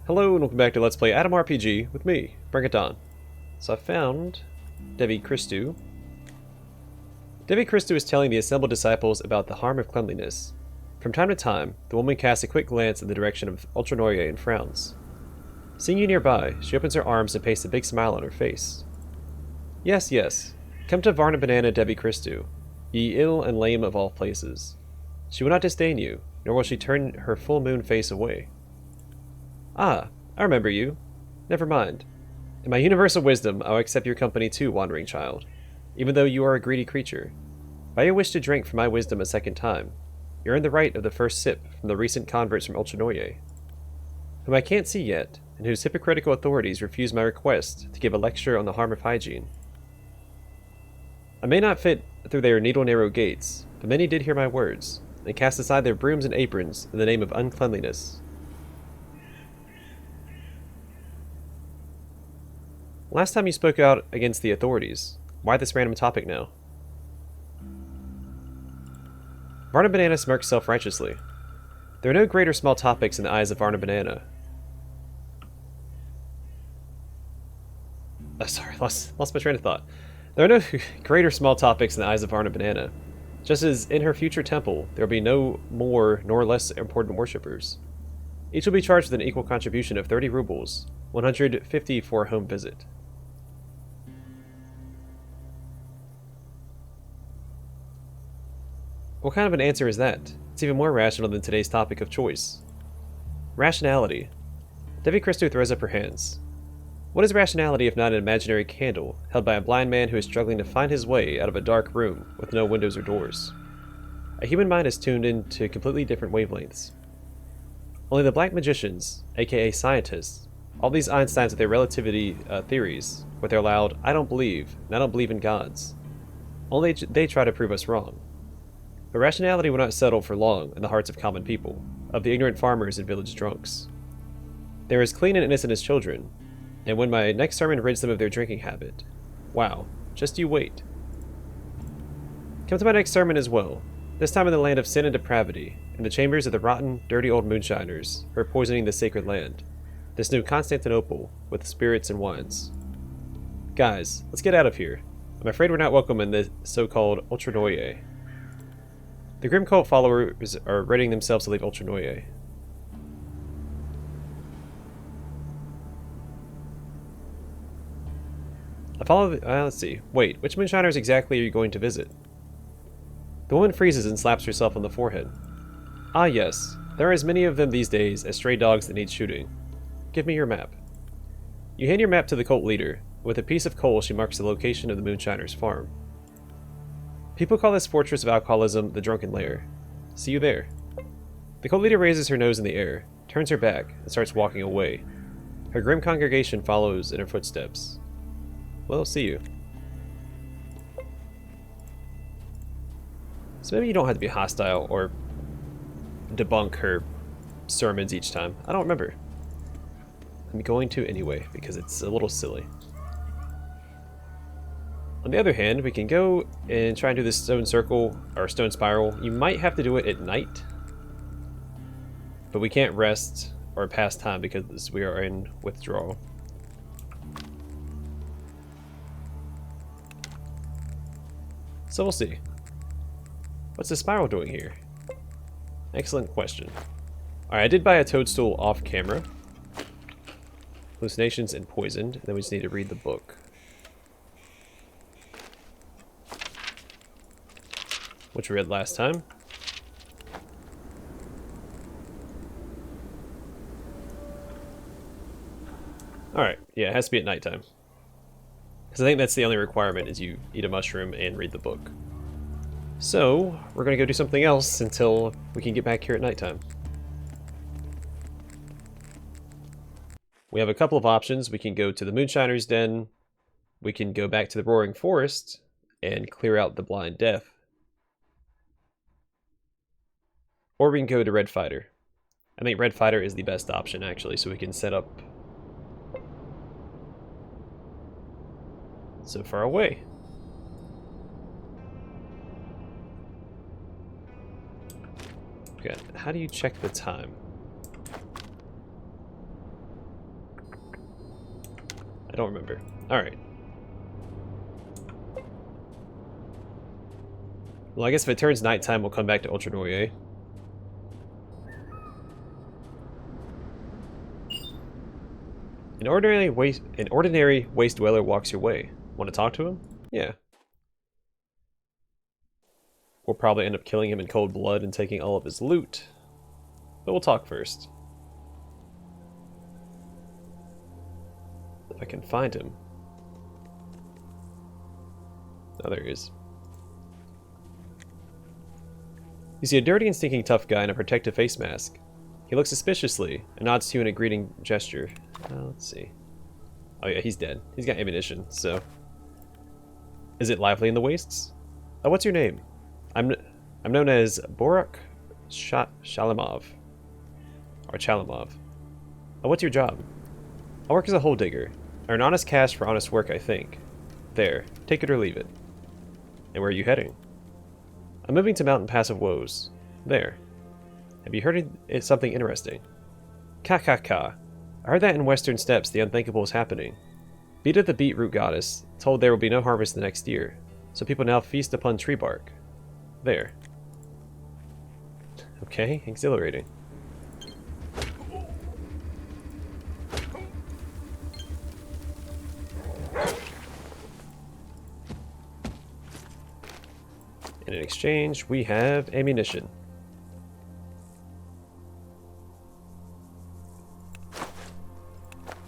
Hello and welcome back to Let's Play Adam RPG with me, Bring It Dawn. So I found Devi Christu. Devi Christu is telling the assembled disciples about the harm of cleanliness. From time to time, the woman casts a quick glance in the direction of Otradnoye and frowns. Seeing you nearby, she opens her arms and pastes a big smile on her face. Yes, yes, come to Varna Banana Devi Christu, ye ill and lame of all places. She will not disdain you, nor will she turn her full moon face away. Ah, I remember you. Never mind. In my universal wisdom, I'll accept your company too, wandering child, even though you are a greedy creature. By your wish to drink from my wisdom a second time, you earn the right of the first sip from the recent converts from Otradnoye, whom I can't see yet, and whose hypocritical authorities refuse my request to give a lecture on the harm of hygiene. I may not fit through their needle-narrow gates, but many did hear my words, and cast aside their brooms and aprons in the name of uncleanliness. Last time you spoke out against the authorities. Why this random topic now? Varna Banana smirks self-righteously. There are no great or small topics in the eyes of Varna Banana. Sorry, lost my train of thought. There are no great or small topics in the eyes of Varna Banana. Just as in her future temple, there will be no more nor less important worshippers. Each will be charged with an equal contribution of 30 rubles, 150 for a home visit. What kind of an answer is that? It's even more rational than today's topic of choice. Rationality. Devi Christu throws up her hands. What is rationality if not an imaginary candle held by a blind man who is struggling to find his way out of a dark room with no windows or doors? A human mind is tuned into completely different wavelengths. Only the black magicians, aka scientists, all these Einsteins with their relativity theories, with their loud, I don't believe, and I don't believe in gods. Only they try to prove us wrong. But rationality will not settle for long in the hearts of common people, of the ignorant farmers and village drunks. They are as clean and innocent as children, and when my next sermon rids them of their drinking habit, wow, just you wait. Come to my next sermon as well, this time in the land of sin and depravity, in the chambers of the rotten, dirty old moonshiners who are poisoning the sacred land, this new Constantinople with spirits and wines. Guys, let's get out of here. I'm afraid we're not welcome in the so-called Otradnoye. The grim cult followers are readying themselves to leave Otradnoye. I follow the, let's see. Wait, which moonshiners exactly are you going to visit? The woman freezes and slaps herself on the forehead. Ah yes, there are as many of them these days as stray dogs that need shooting. Give me your map. You hand your map to the cult leader. With a piece of coal, she marks the location of the moonshiner's farm. People call this fortress of alcoholism the Drunken Lair. See you there. The cult leader raises her nose in the air, turns her back, and starts walking away. Her grim congregation follows in her footsteps. Well, see you. So maybe you don't have to be hostile or debunk her sermons each time. I don't remember. I'm going to anyway, because it's a little silly. On the other hand, we can go and try and do this stone circle, or stone spiral. You might have to do it at night, but we can't rest or pass time because we are in withdrawal. So we'll see. What's the spiral doing here? Excellent question. Alright, I did buy a toadstool off camera. Hallucinations and poisoned, and then we just need to read the book. Which we read last time. Alright, yeah, it has to be at nighttime. Because I think that's the only requirement, is you eat a mushroom and read the book. So, we're going to go do something else until we can get back here at nighttime. We have a couple of options. We can go to the Moonshiner's Den. We can go back to the Roaring Forest and clear out the Blind Death. Or we can go to Red Fighter. I think Red Fighter is the best option, actually, so we can set up so far away. Okay, how do you check the time? I don't remember. Alright. Well, I guess if it turns nighttime, we'll come back to Otradnoye. An ordinary waste dweller walks your way. Want to talk to him? Yeah. We'll probably end up killing him in cold blood and taking all of his loot. But we'll talk first. If I can find him. Oh, there he is. You see a dirty and stinking tough guy in a protective face mask. He looks suspiciously and nods to you in a greeting gesture. Let's see. Oh yeah, he's dead. He's got ammunition, so... Is it lively in the wastes? Oh, what's your name? I'm known as Borak Shalimov. Or Chalimov. Oh, what's your job? I work as a hole digger. Earn honest cash for honest work, I think. There. Take it or leave it. And where are you heading? I'm moving to Mountain Pass of Woes. There. Have you heard of something interesting? Ka. I heard that in Western Steppes the unthinkable is happening. Beta the beetroot goddess told there will be no harvest the next year, so people now feast upon tree bark. There. Okay, exhilarating. And in exchange, we have ammunition.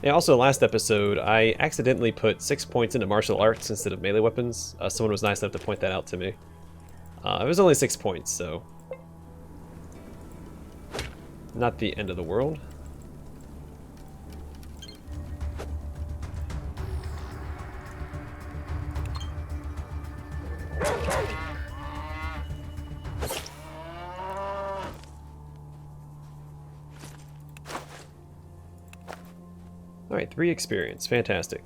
Yeah, also last episode, I accidentally put 6 points into martial arts instead of melee weapons. Someone was nice enough to point that out to me. It was only 6 points, so... not the end of the world. Alright, 3 experience. Fantastic.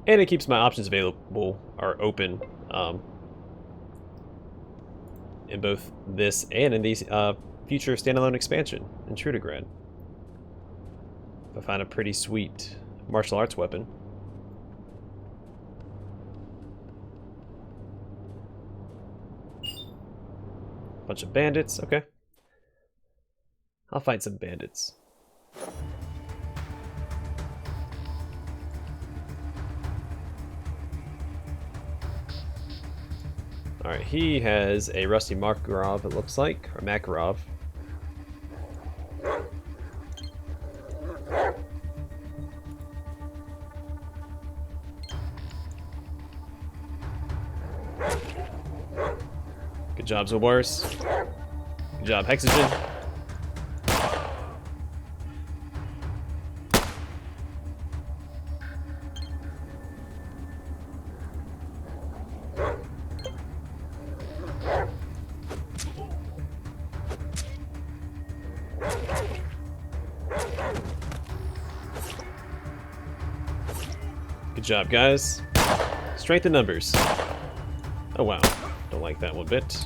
And it keeps my options available, or open, in both this and in these future standalone expansion in Trudegrad. If I find a pretty sweet martial arts weapon. Bunch of bandits, okay. I'll fight some bandits. Alright, he has a rusty Makarov, it looks like, or Makarov. Good job, Zobars. Good job, Hexogen. Good job, guys. Strength in numbers. Oh, wow. Don't like that one bit.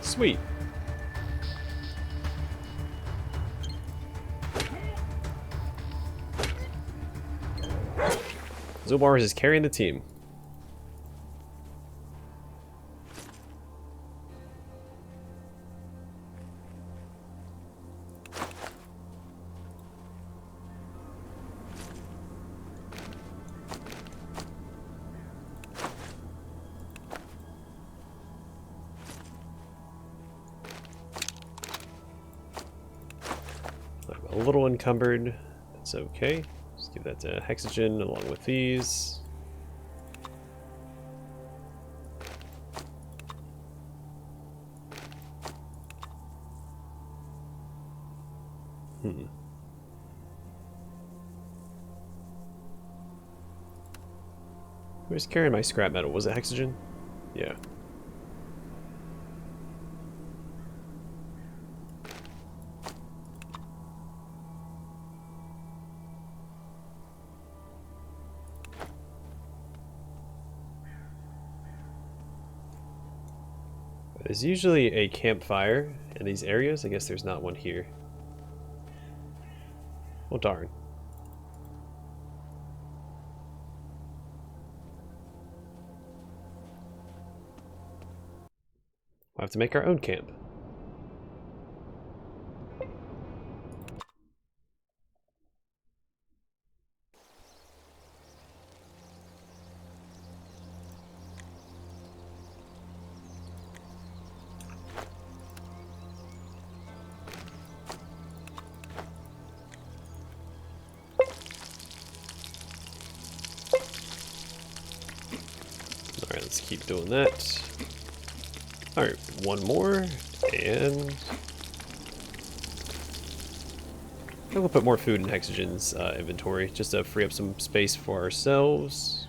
Sweet. Zobars is carrying the team. A little encumbered. That's okay. Let's give that to Hexogen along with these. Who's carrying my scrap metal? Was it Hexogen? Yeah. There's usually a campfire in these areas. I guess there's not one here. Well, darn. We'll have to make our own camp. Alright, let's keep doing that. Alright, one more, and we'll put more food in Hexogen's inventory, just to free up some space for ourselves.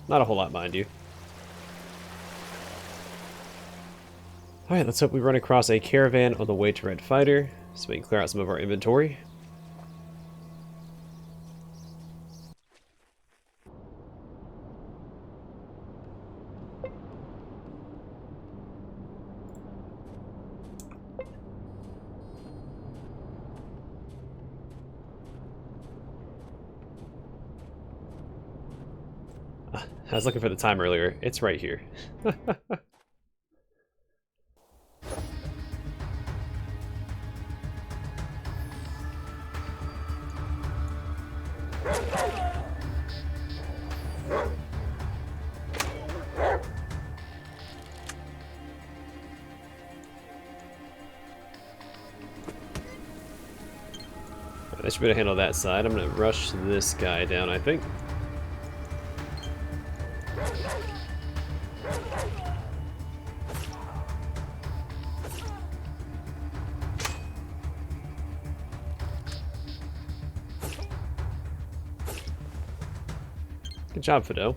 Not a whole lot, mind you. Alright, let's hope we run across a caravan on the way to Red Fighter, so we can clear out some of our inventory. I was looking for the time earlier. It's right here. I should be able to handle that side. I'm going to rush this guy down, I think. Good job, Fido.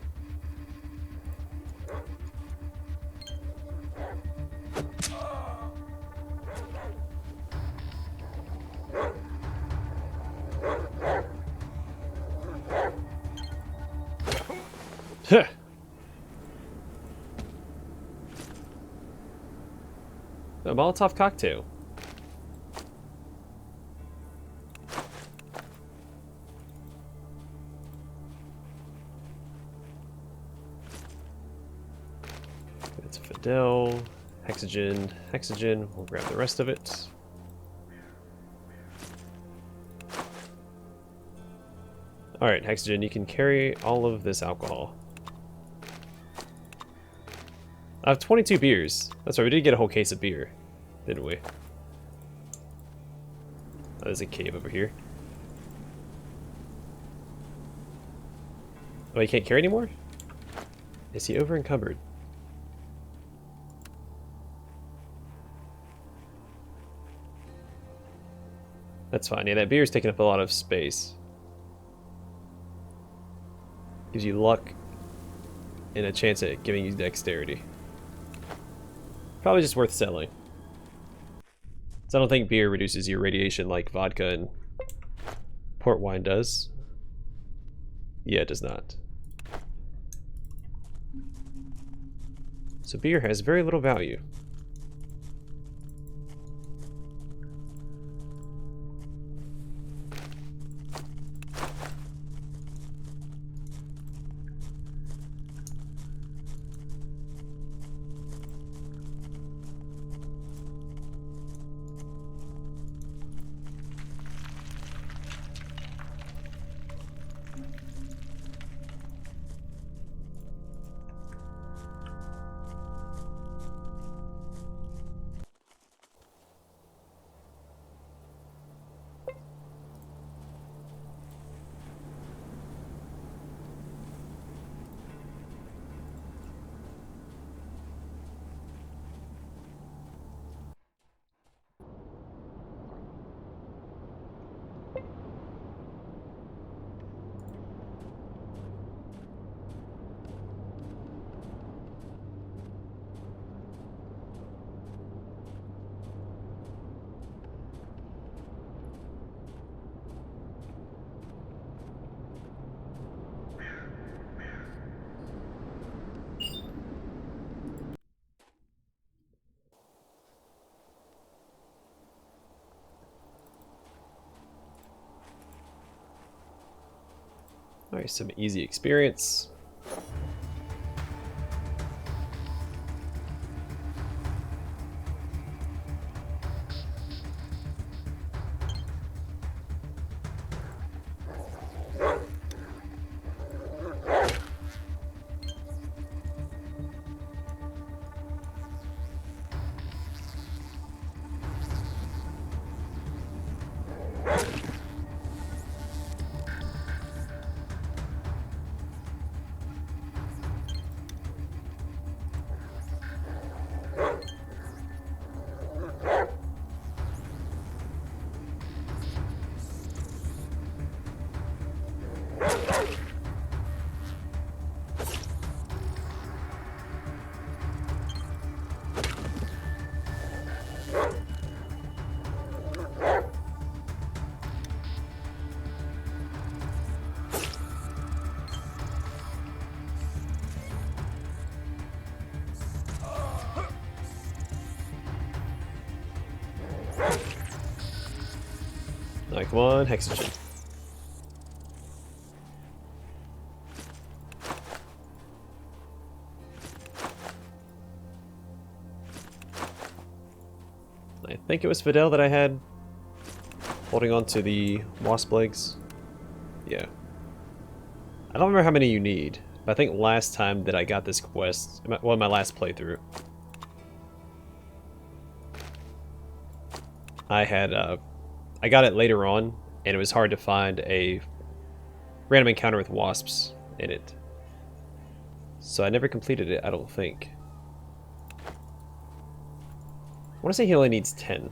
Huh. A Molotov cocktail. That's Fidel, Hexogen, Hexogen. We'll grab the rest of it. Alright, Hexogen, you can carry all of this alcohol. I have 22 beers. That's right, we did get a whole case of beer, didn't we? Oh, there's a cave over here. Oh, you can't carry anymore? Is he over encumbered? That's fine. Yeah, that beer's taking up a lot of space. Gives you luck and a chance at giving you dexterity. Probably just worth selling. So I don't think beer reduces your radiation like vodka and port wine does. Yeah, it does not. So beer has very little value. Alright, some easy experience. Alright, come on, Hexogen. I think it was Fidel that I had holding on to the wasp legs. Yeah. I don't remember how many you need, but I think last time that I got this quest, well, in my last playthrough, I had, I got it later on, and it was hard to find a random encounter with wasps in it. So I never completed it, I don't think. I want to say he only needs 10.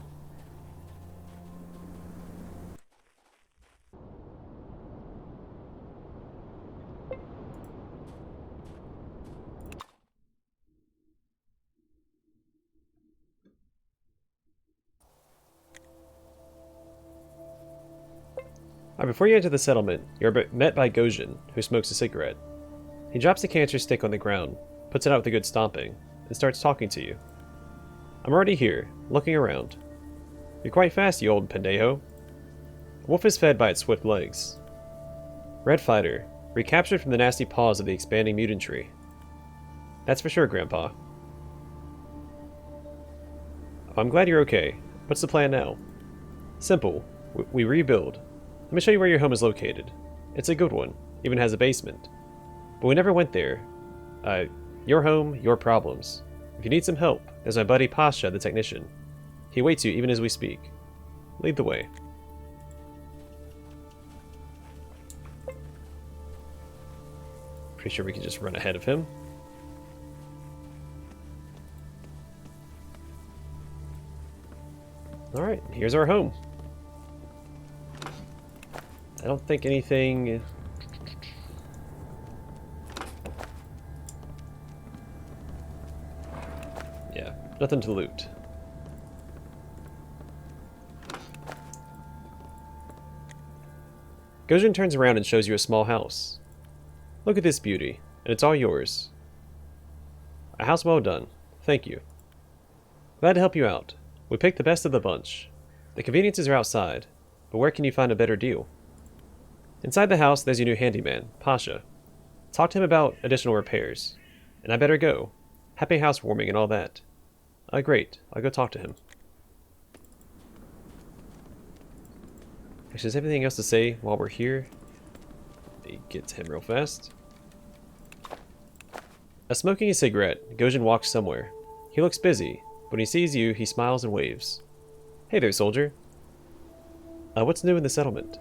Alright, before you enter the settlement, you're met by Gojin, who smokes a cigarette. He drops the cancer stick on the ground, puts it out with a good stomping, and starts talking to you. I'm already here, looking around. You're quite fast, you old pendejo. A wolf is fed by its swift legs. Red Fighter, recaptured from the nasty paws of the expanding mutant tree. That's for sure, Grandpa. I'm glad you're okay. What's the plan now? Simple. We rebuild. Let me show you where your home is located. It's a good one, even has a basement. But we never went there. Your home, your problems. If you need some help, there's my buddy Pasha, the technician. He waits you even as we speak. Lead the way. Pretty sure we can just run ahead of him. Alright, here's our home. I don't think anything... Yeah, nothing to loot. Gojin turns around and shows you a small house. Look at this beauty, and it's all yours. A house well done. Thank you. Glad to help you out. We picked the best of the bunch. The conveniences are outside, but where can you find a better deal? Inside the house, there's your new handyman, Pasha. Talk to him about additional repairs. And I better go. Happy housewarming and all that. Great. I'll go talk to him. Actually, is there anything else to say while we're here? Let me get to him real fast. Smoking a cigarette, Gojin walks somewhere. He looks busy. When he sees you, he smiles and waves. Hey there, soldier. What's new in the settlement?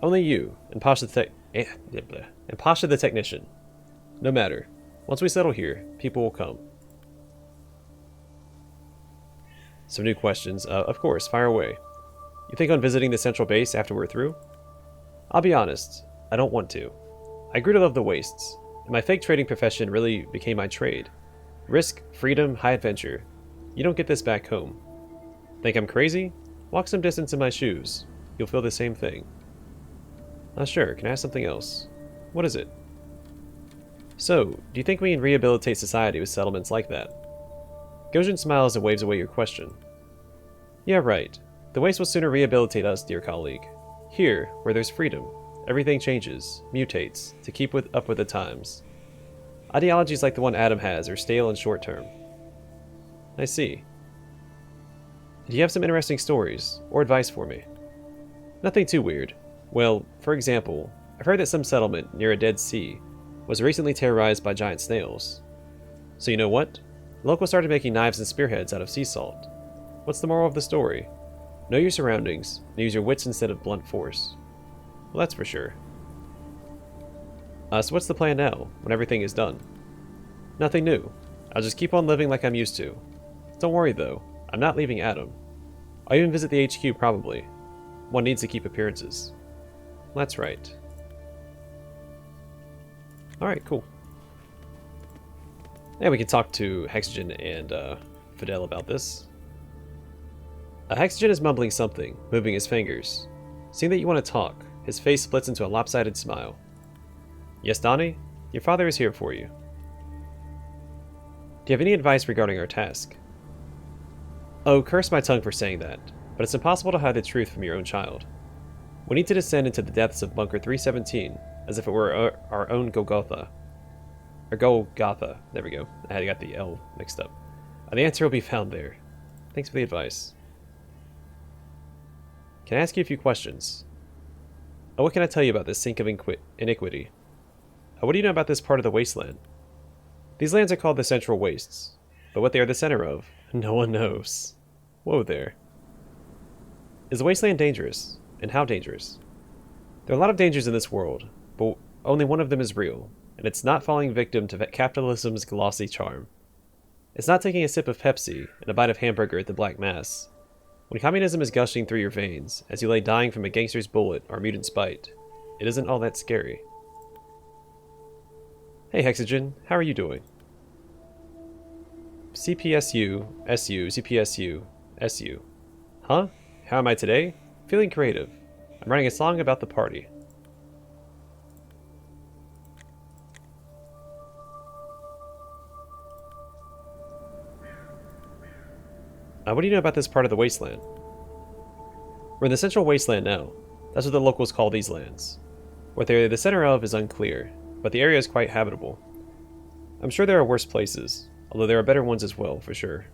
Only you, and Pasha the technician. No matter. Once we settle here, people will come. Some new questions. Of course, fire away. You think on visiting the central base after we're through? I'll be honest, I don't want to. I grew to love the wastes, and my fake trading profession really became my trade. Risk, freedom, high adventure. You don't get this back home. Think I'm crazy? Walk some distance in my shoes. You'll feel the same thing. Sure, can I ask something else? What is it? So, do you think we can rehabilitate society with settlements like that? Gojin smiles and waves away your question. Yeah, right. The waste will sooner rehabilitate us, dear colleague. Here, where there's freedom. Everything changes, mutates, to keep up with the times. Ideologies like the one Adam has are stale and short-term. I see. Do you have some interesting stories, or advice for me? Nothing too weird. Well, for example, I've heard that some settlement near a dead sea was recently terrorized by giant snails. So you know what? The locals started making knives and spearheads out of sea salt. What's the moral of the story? Know your surroundings, and use your wits instead of blunt force. Well, that's for sure. So what's the plan now, when everything is done? Nothing new. I'll just keep on living like I'm used to. Don't worry though, I'm not leaving Adam. I'll even visit the HQ probably. One needs to keep appearances. That's right. Alright, cool. Yeah, we can talk to Hexagen and Fidel about this. Hexagen is mumbling something, moving his fingers. Seeing that you want to talk, his face splits into a lopsided smile. Yes, Donnie? Your father is here for you. Do you have any advice regarding our task? Oh, curse my tongue for saying that, but it's impossible to hide the truth from your own child. We need to descend into the depths of Bunker 317, as if it were our own Golgotha. Or Golgotha, there we go. I had got the L mixed up. The answer will be found there. Thanks for the advice. Can I ask you a few questions? What can I tell you about this sink of iniquity? What do you know about this part of the wasteland? These lands are called the Central Wastes, but what they are the center of, no one knows. Whoa there. Is the wasteland dangerous? And how dangerous? There are a lot of dangers in this world, but only one of them is real, and it's not falling victim to capitalism's glossy charm. It's not taking a sip of Pepsi and a bite of hamburger at the Black Mass. When communism is gushing through your veins, as you lay dying from a gangster's bullet or mutant's bite, it isn't all that scary. Hey Hexagen, how are you doing? CPSU, SU, CPSU, SU. Huh? How am I today? Feeling creative. I'm writing a song about the party. What do you know about this part of the wasteland? We're in the Central Wasteland now. That's what the locals call these lands. What they're the center of is unclear, but the area is quite habitable. I'm sure there are worse places, although there are better ones as well, for sure.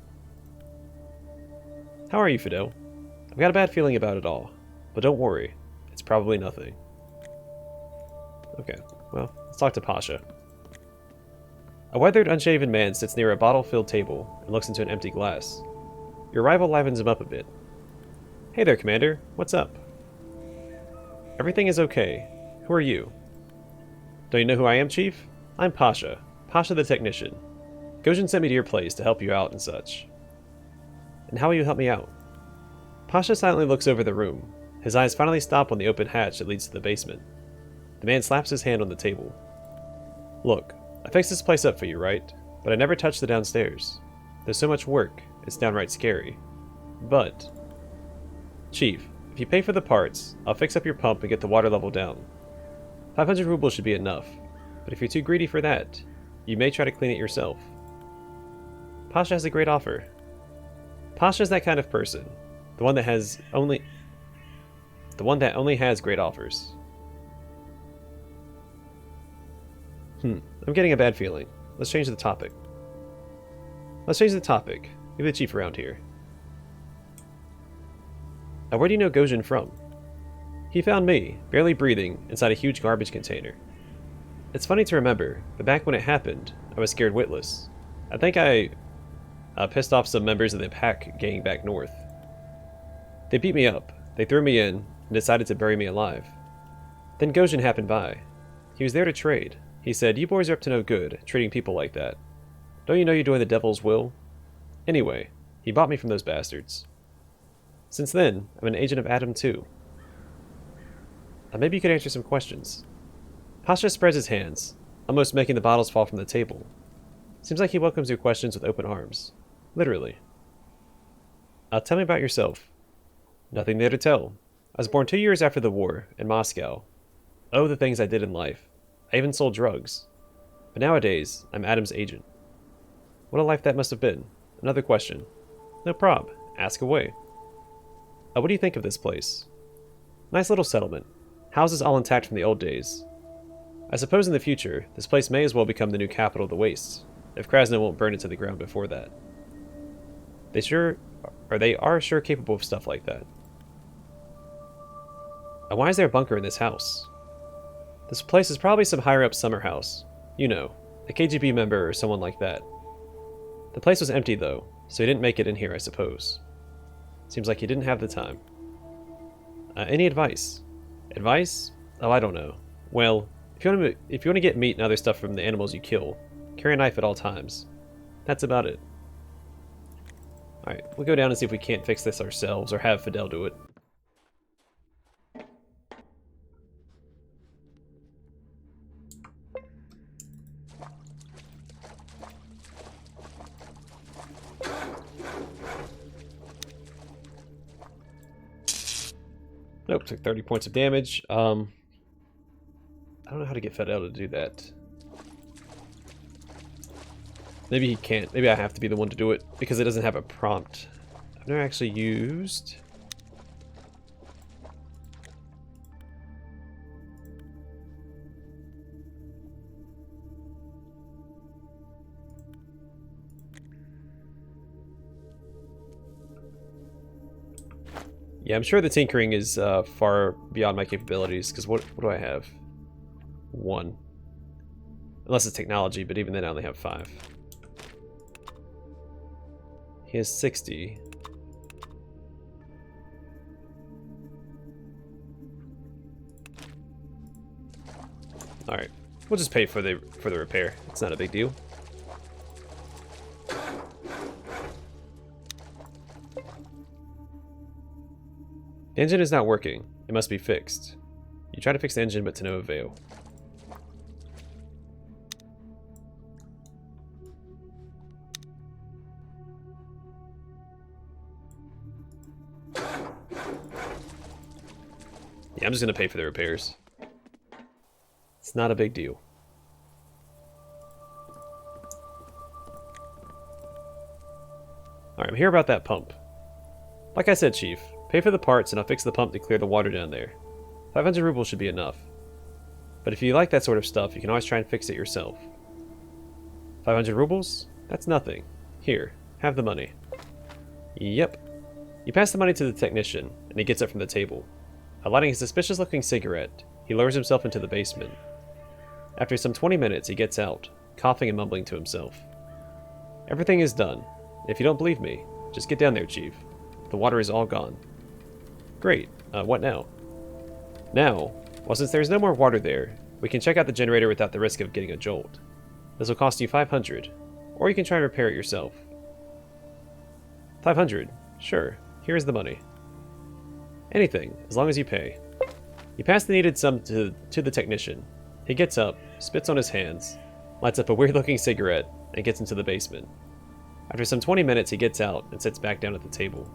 How are you, Fidel? I've got a bad feeling about it all, but don't worry, it's probably nothing. Okay, well, let's talk to Pasha. A weathered, unshaven man sits near a bottle-filled table and looks into an empty glass. Your arrival livens him up a bit. Hey there, Commander. What's up? Everything is okay. Who are you? Don't you know who I am, Chief? I'm Pasha. Pasha the technician. Gojin sent me to your place to help you out and such. And how will you help me out? Pasha silently looks over the room. His eyes finally stop on the open hatch that leads to the basement. The man slaps his hand on the table. Look, I fixed this place up for you, right? But I never touched the downstairs. There's so much work, it's downright scary. But, Chief, if you pay for the parts, I'll fix up your pump and get the water level down. 500 rubles should be enough, but if you're too greedy for that, you may try to clean it yourself. Pasha has a great offer. Pasha's that kind of person, the one that only has great offers. I'm getting a bad feeling. Let's change the topic. You're the chief around here. Now, where do you know Gojin from? He found me, barely breathing, inside a huge garbage container. It's funny to remember, but back when it happened, I was scared witless. I think I pissed off some members of the pack gang back north. They beat me up, they threw me in, and decided to bury me alive. Then Gojin happened by. He was there to trade. He said, "You boys are up to no good, treating people like that. Don't you know you're doing the devil's will?" Anyway, he bought me from those bastards. Since then, I'm an agent of Adam too. Maybe you could answer some questions. Pasha spreads his hands, almost making the bottles fall from the table. Seems like he welcomes your questions with open arms. Literally. Tell me about yourself. Nothing there to tell. I was born 2 years after the war, in Moscow. Oh, the things I did in life. I even sold drugs. But nowadays, I'm Adam's agent. What a life that must have been. Another question. No prob. Ask away. What do you think of this place? Nice little settlement. Houses all intact from the old days. I suppose in the future, this place may as well become the new capital of the Wastes, if Krasno won't burn it to the ground before that. They are sure capable of stuff like that. Why is there a bunker in this house? This place is probably some higher up summer house. You know, a KGB member or someone like that. The place was empty though, so he didn't make it in here, I suppose. Seems like he didn't have the time. Any advice? Advice? Oh, I don't know. Well, if you want to get meat and other stuff from the animals you kill, carry a knife at all times. That's about it. Alright, we'll go down and see if we can't fix this ourselves or have Fidel do it. Nope, took 30 points of damage. I don't know how to get Fidel to do that. Maybe he can't. Maybe I have to be the one to do it because it doesn't have a prompt. I've never actually used... Yeah, I'm sure the tinkering is far beyond my capabilities, because what do I have? 1. Unless it's technology, but even then I only have 5. He has 60. Alright, we'll just pay for the repair. It's not a big deal. The engine is not working. It must be fixed. You try to fix the engine, but to no avail. Yeah, I'm just going to pay for the repairs. It's not a big deal. Alright, I'm here about that pump. Like I said, Chief, pay for the parts and I'll fix the pump to clear the water down there. 500 rubles should be enough. But if you like that sort of stuff, you can always try and fix it yourself. 500 rubles? That's nothing. Here, have the money. Yep. You pass the money to the technician, and he gets up from the table. Lighting a suspicious-looking cigarette, he lowers himself into the basement. After some 20 minutes, he gets out, coughing and mumbling to himself. Everything is done. If you don't believe me, just get down there, Chief. The water is all gone. Great. What now? Now, well, since there's no more water there, we can check out the generator without the risk of getting a jolt. This will cost you 500, or you can try and repair it yourself. 500? Sure. Here's the money. Anything, as long as you pay. You pass the needed sum to the technician. He gets up, spits on his hands, lights up a weird-looking cigarette, and gets into the basement. After some 20 minutes, he gets out and sits back down at the table.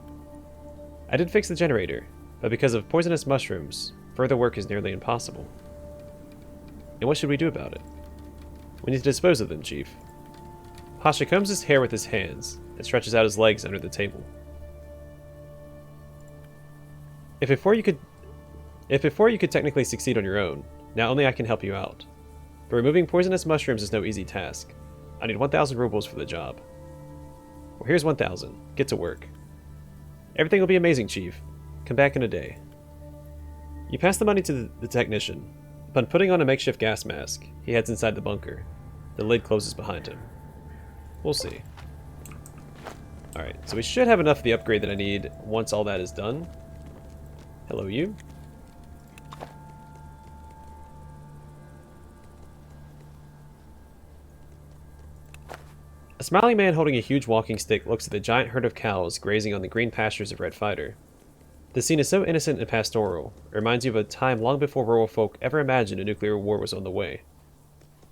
I did fix the generator, but because of poisonous mushrooms, further work is nearly impossible. And what should we do about it? We need to dispose of them, Chief. Pasha combs his hair with his hands and stretches out his legs under the table. If before you could technically succeed on your own, now only I can help you out. But removing poisonous mushrooms is no easy task. I need 1,000 rubles for the job. Well, here's 1,000. Get to work. Everything will be amazing, Chief. Come back in a day. You pass the money to the technician. Upon putting on a makeshift gas mask, he heads inside the bunker. The lid closes behind him. We'll see. Alright, so we should have enough of the upgrade that I need once all that is done. Hello, you. A smiling man holding a huge walking stick looks at the giant herd of cows grazing on the green pastures of Red Fighter. The scene is so innocent and pastoral, it reminds you of a time long before rural folk ever imagined a nuclear war was on the way.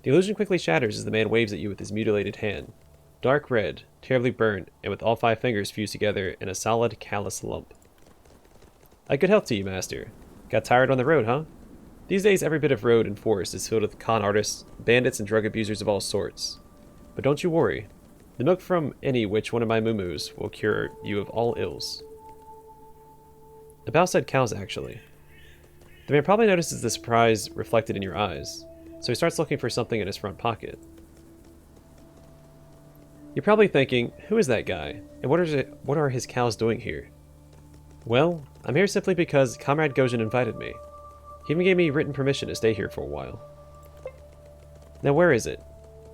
The illusion quickly shatters as the man waves at you with his mutilated hand. Dark red, terribly burnt, and with all 5 fingers fused together in a solid, callous lump. Good health to you, Master. Got tired on the road, huh? These days every bit of road and forest is filled with con artists, bandits, and drug abusers of all sorts. But don't you worry. The milk from any which one of my moo-moos will cure you of all ills. About said cows, actually. The man probably notices the surprise reflected in your eyes, so he starts looking for something in his front pocket. You're probably thinking, who is that guy, and what are his cows doing here? Well, I'm here simply because Comrade Gojin invited me. He even gave me written permission to stay here for a while. Now where is it?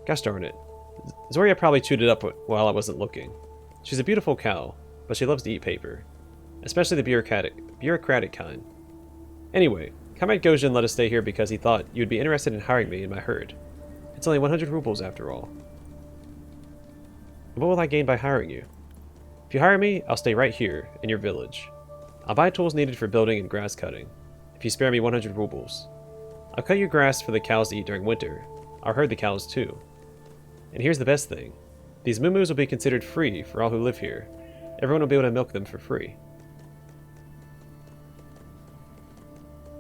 Gosh darn it. Zoria probably chewed it up while I wasn't looking. She's a beautiful cow, but she loves to eat paper. Especially the bureaucratic kind. Anyway, Comrade Gojin let us stay here because he thought you would be interested in hiring me in my herd. It's only 100 rubles after all. What will I gain by hiring you? If you hire me, I'll stay right here, in your village. I'll buy tools needed for building and grass cutting, if you spare me 100 rubles. I'll cut your grass for the cows to eat during winter. I'll herd the cows too. And here's the best thing. These moo-moos will be considered free for all who live here. Everyone will be able to milk them for free.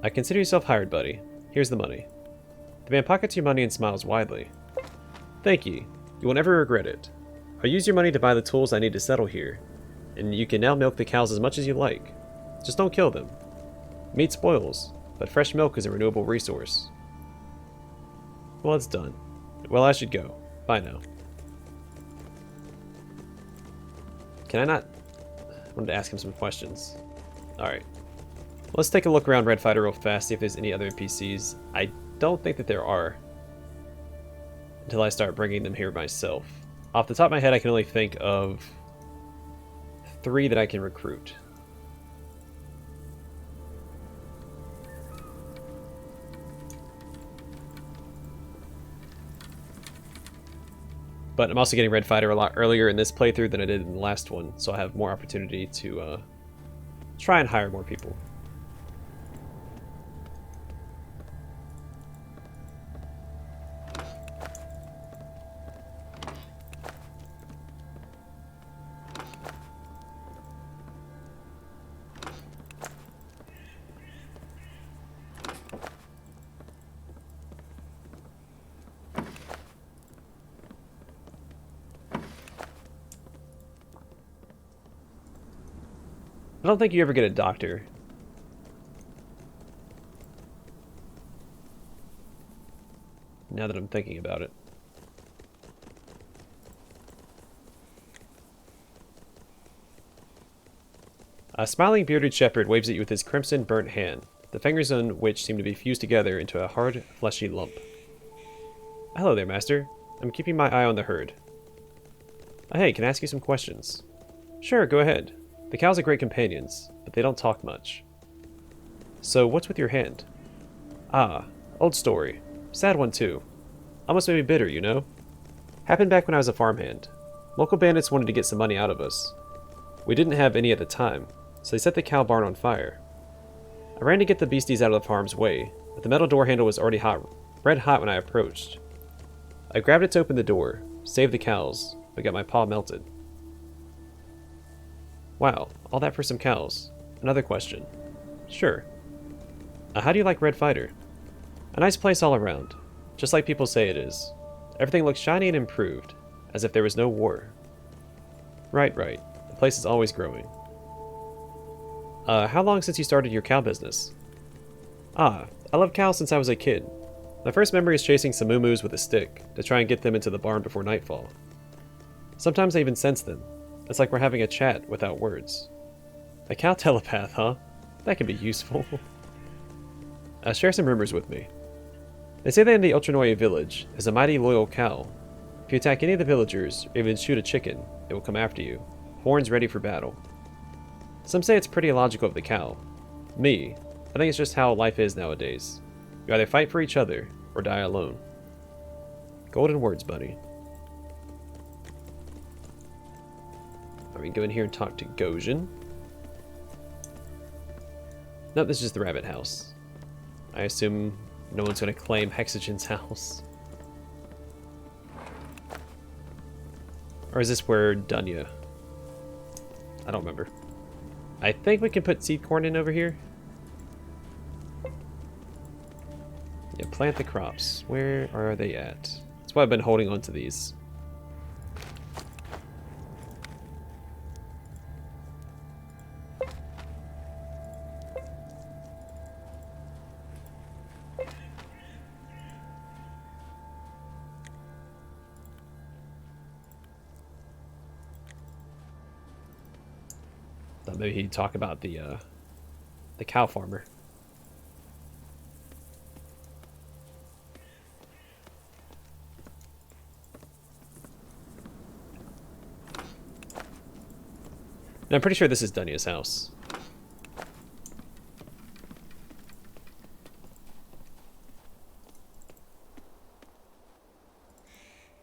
I consider yourself hired, buddy. Here's the money. The man pockets your money and smiles widely. Thank you. You will never regret it. I'll use your money to buy the tools I need to settle here, and you can now milk the cows as much as you like. Just don't kill them. Meat spoils, but fresh milk is a renewable resource. Well, it's done. Well, I should go. Bye now. Can I not? I wanted to ask him some questions. Alright. Let's take a look around Red Fighter real fast, see if there's any other NPCs. I don't think that there are. Until I start bringing them here myself. Off the top of my head, I can only think of 3 that I can recruit. But I'm also getting Red Fighter a lot earlier in this playthrough than I did in the last one, so I have more opportunity to try and hire more people. I don't think you ever get a doctor. Now that I'm thinking about it. A smiling bearded shepherd waves at you with his crimson burnt hand, the fingers on which seem to be fused together into a hard, fleshy lump. Hello there, master. I'm keeping my eye on the herd. Hey, can I ask you some questions? Sure, go ahead. The cows are great companions, but they don't talk much. So, what's with your hand? Ah, old story. Sad one, too. Almost made me bitter, you know? Happened back when I was a farmhand. Local bandits wanted to get some money out of us. We didn't have any at the time, so they set the cow barn on fire. I ran to get the beasties out of the farm's way, but the metal door handle was already red hot when I approached. I grabbed it to open the door, saved the cows, but got my paw melted. Wow, all that for some cows. Another question. Sure. How do you like Red Fighter? A nice place all around, just like people say it is. Everything looks shiny and improved, as if there was no war. Right. The place is always growing. How long since you started your cow business? I love cows since I was a kid. My first memory is chasing some moo-moos with a stick to try and get them into the barn before nightfall. Sometimes I even sense them. It's like we're having a chat without words. A cow telepath, huh? That can be useful. Share some rumors with me. They say that in the Otradnoye village is a mighty loyal cow. If you attack any of the villagers, or even shoot a chicken, it will come after you, horns ready for battle. Some say it's pretty illogical of the cow. Me, I think it's just how life is nowadays. You either fight for each other, or die alone. Golden words, buddy. Let me go in here and talk to Gojin. Nope, this is just the rabbit house. I assume no one's going to claim Hexagen's house. Or is this where Dunya? I don't remember. I think we can put seed corn in over here. Yeah, plant the crops. Where are they at? That's why I've been holding on to these. maybe he'd talk about the cow farmer. Now, I'm pretty sure this is Dunya's house.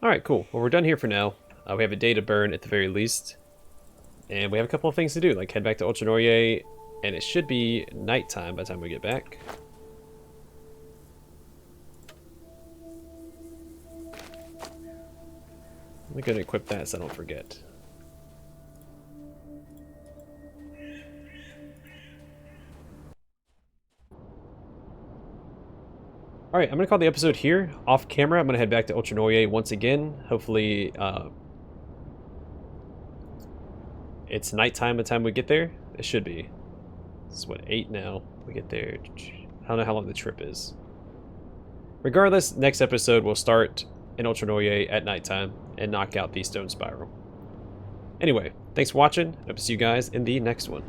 Alright, cool. Well, we're done here for now. We have a day to burn at the very least. And we have a couple of things to do, like head back to Otradnoye, and it should be nighttime by the time we get back. I'm going to equip that so I don't forget. Alright, I'm going to call the episode here. Off camera, I'm going to head back to Otradnoye once again. Hopefully, it's nighttime by the time we get there. It should be. It's what, 8 now. We get there. I don't know how long the trip is. Regardless, next episode will start in Otradnoye at nighttime and knock out the stone spiral. Anyway, thanks for watching. Hope to see you guys in the next one.